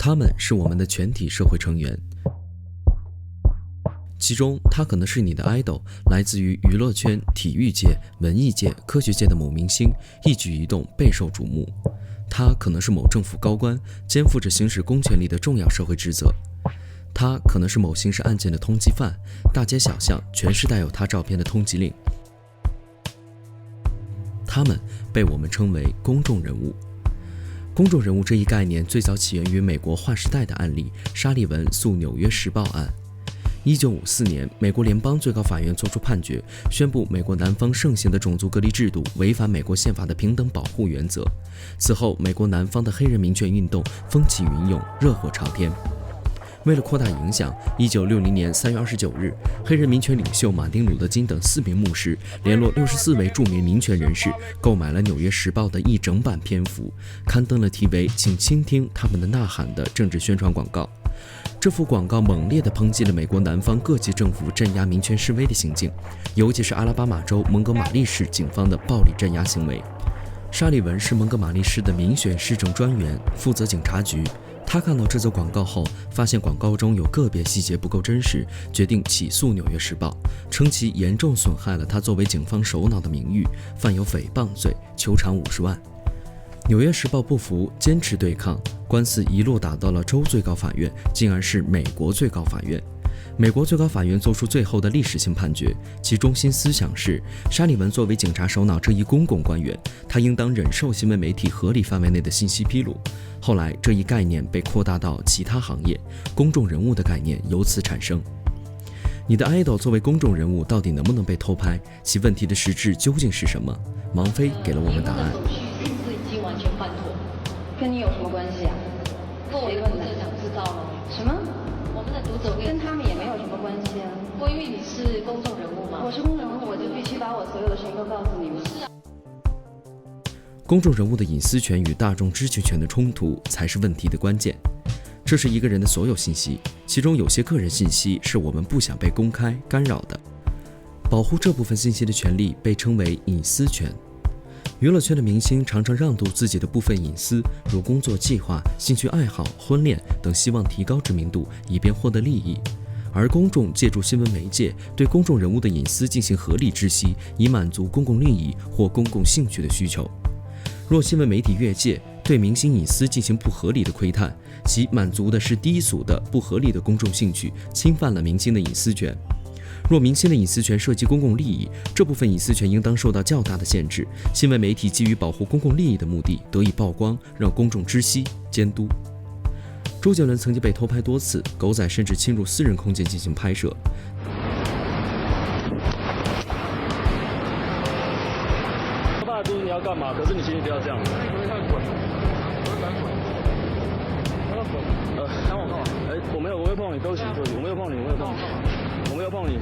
他们是我们的全体社会成员，其中他可能是你的 idol， 来自于娱乐圈、体育界、文艺界、科学界的某明星，一举一动备受瞩目。他可能是某政府高官，肩负着行使公权力的重要社会职责。他可能是某刑事案件的通缉犯，大街小巷全是带有他照片的通缉令。他们被我们称为公众人物。公众人物这一概念最早起源于美国划时代的案例——沙利文诉纽约时报案。1954年，美国联邦最高法院作出判决，宣布美国南方盛行的种族隔离制度违反美国宪法的平等保护原则。此后，美国南方的黑人民权运动风起云涌，热火朝天。为了扩大影响，1960年3月29日，黑人民权领袖马丁·鲁德·金等4名牧师联络64位著名民权人士，购买了《纽约时报》的一整版篇幅，刊登了题为“请倾听他们的呐喊”的政治宣传广告。这幅广告猛烈地抨击了美国南方各级政府镇压民权示威的行径，尤其是阿拉巴马州蒙哥马利市警方的暴力镇压行为。沙利文是蒙哥马利市的民选市政专员，负责警察局。他看到这则广告后，发现广告中有个别细节不够真实，决定起诉《纽约时报》，称其严重损害了他作为警方首脑的名誉，犯有诽谤罪，求偿50万。《纽约时报》不服，坚持对抗，官司一路打到了州最高法院，进而是美国最高法院。美国最高法院作出最后的历史性判决，其中心思想是：沙利文作为警察首脑这一公共官员，他应当忍受新闻媒体合理范围内的信息披露。后来，这一概念被扩大到其他行业，公众人物的概念由此产生。你的 idol 作为公众人物，到底能不能被偷拍？其问题的实质究竟是什么？王菲给了我们答案。已经完全办妥，跟你有什么关系啊？跟我的读者想知道吗？什么？我们的读者跟他们也没有什么关系啊。我因为你是公众人物嘛，我是公众人物，我就必须把我所有的事情都告诉你们。是啊。公众人物的隐私权与大众知情权的冲突才是问题的关键。这是一个人的所有信息，其中有些个人信息是我们不想被公开干扰的。保护这部分信息的权利被称为隐私权。娱乐圈的明星常常让渡自己的部分隐私，如工作计划、兴趣爱好、婚恋等，希望提高知名度，以便获得利益。而公众借助新闻媒介对公众人物的隐私进行合理知悉，以满足公共利益或公共兴趣的需求。若新闻媒体越界，对明星隐私进行不合理的窥探，其满足的是低俗的不合理的公众兴趣，侵犯了明星的隐私权。若明星的隐私权涉及公共利益，这部分隐私权应当受到较大的限制。新闻媒体基于保护公共利益的目的得以曝光，让公众知悉、监督。周杰伦曾经被偷拍多次，狗仔甚至侵入私人空间进行拍摄。我爸督你要干嘛？可是你请你不要这样。我没有碰你，对不起，我没有碰你，我没有碰你。我没有碰你。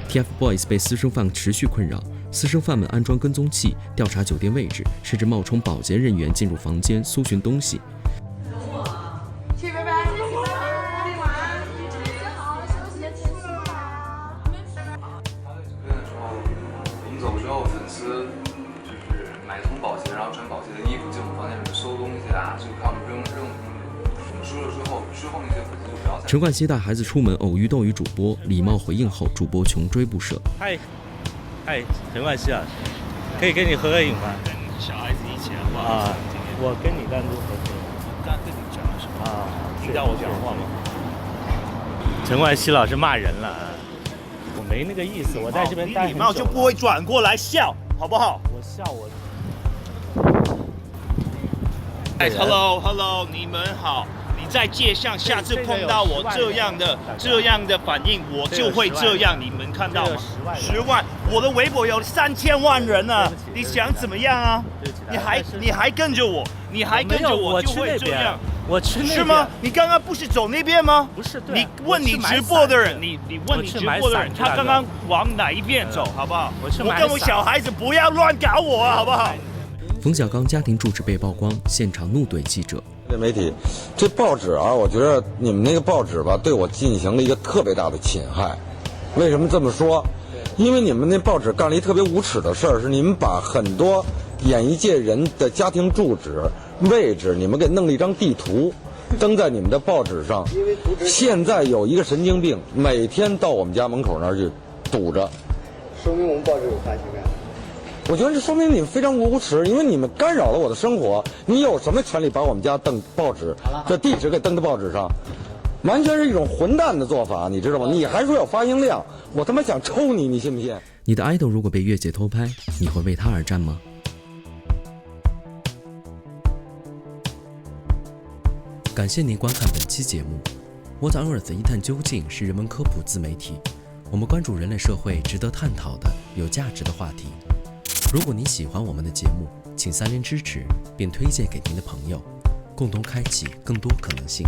TFBOYS 被私生饭持续困扰，私生饭们安装跟踪器，调查酒店位置，甚至冒充保洁人员进入房间搜寻东西。去，拜拜，晚安，好好休息，请洗吧。那时候临走之后，粉丝就是买通保洁，然后穿保洁的衣服进我们房间里面收东西啊，就看我们扔，我们输了之后那些粉丝就不要再。陈冠希带孩子出门偶遇斗鱼主播，礼貌回应后，主播穷追不舍。嗨，陈冠希老师，可以跟你合个影吗？跟小孩子一起好不好？啊，我跟你单独合作。刚跟你讲了什么？啊，听到我讲话吗？陈冠希老师骂人了，我没那个意思，我在这边待很久了。礼貌就不会转过来笑，好不好？我笑我。Hello， 你们好。你在街上下次碰到我这样的反应，我就会这样。你们看到吗？10万，我的微博有3000万人呢，你想怎么样啊？你还跟着我，就会这样。我去那边是吗？你刚刚不是走那边吗？不是，对、啊。你问你直播的人，你问你直播的人，他刚刚往哪一边走，好不好？我跟我小孩子不要乱搞我啊，好不好？冯小刚家庭住址被曝光，现场怒怼记者。这媒体，这报纸啊，我觉得你们那个报纸吧，对我进行了一个特别大的侵害。为什么这么说？因为你们那报纸干了一特别无耻的事儿，是你们把很多演艺界人的家庭住址、位置，你们给弄了一张地图，登在你们的报纸上。现在有一个神经病，每天到我们家门口那儿去堵着，说明我们报纸有发行量。我觉得这说明你们非常无耻，因为你们干扰了我的生活。你有什么权利把我们家登报纸这地址给登在报纸上？完全是一种混蛋的做法，你知道吗？你还说有发行量，我他妈想抽你，你信不信？你的 idol 如果被越界偷拍，你会为他而战吗？感谢您观看本期节目。What on Earth 一探究竟是人文科普自媒体，我们关注人类社会值得探讨的有价值的话题。如果您喜欢我们的节目，请3连支持并推荐给您的朋友，共同开启更多可能性。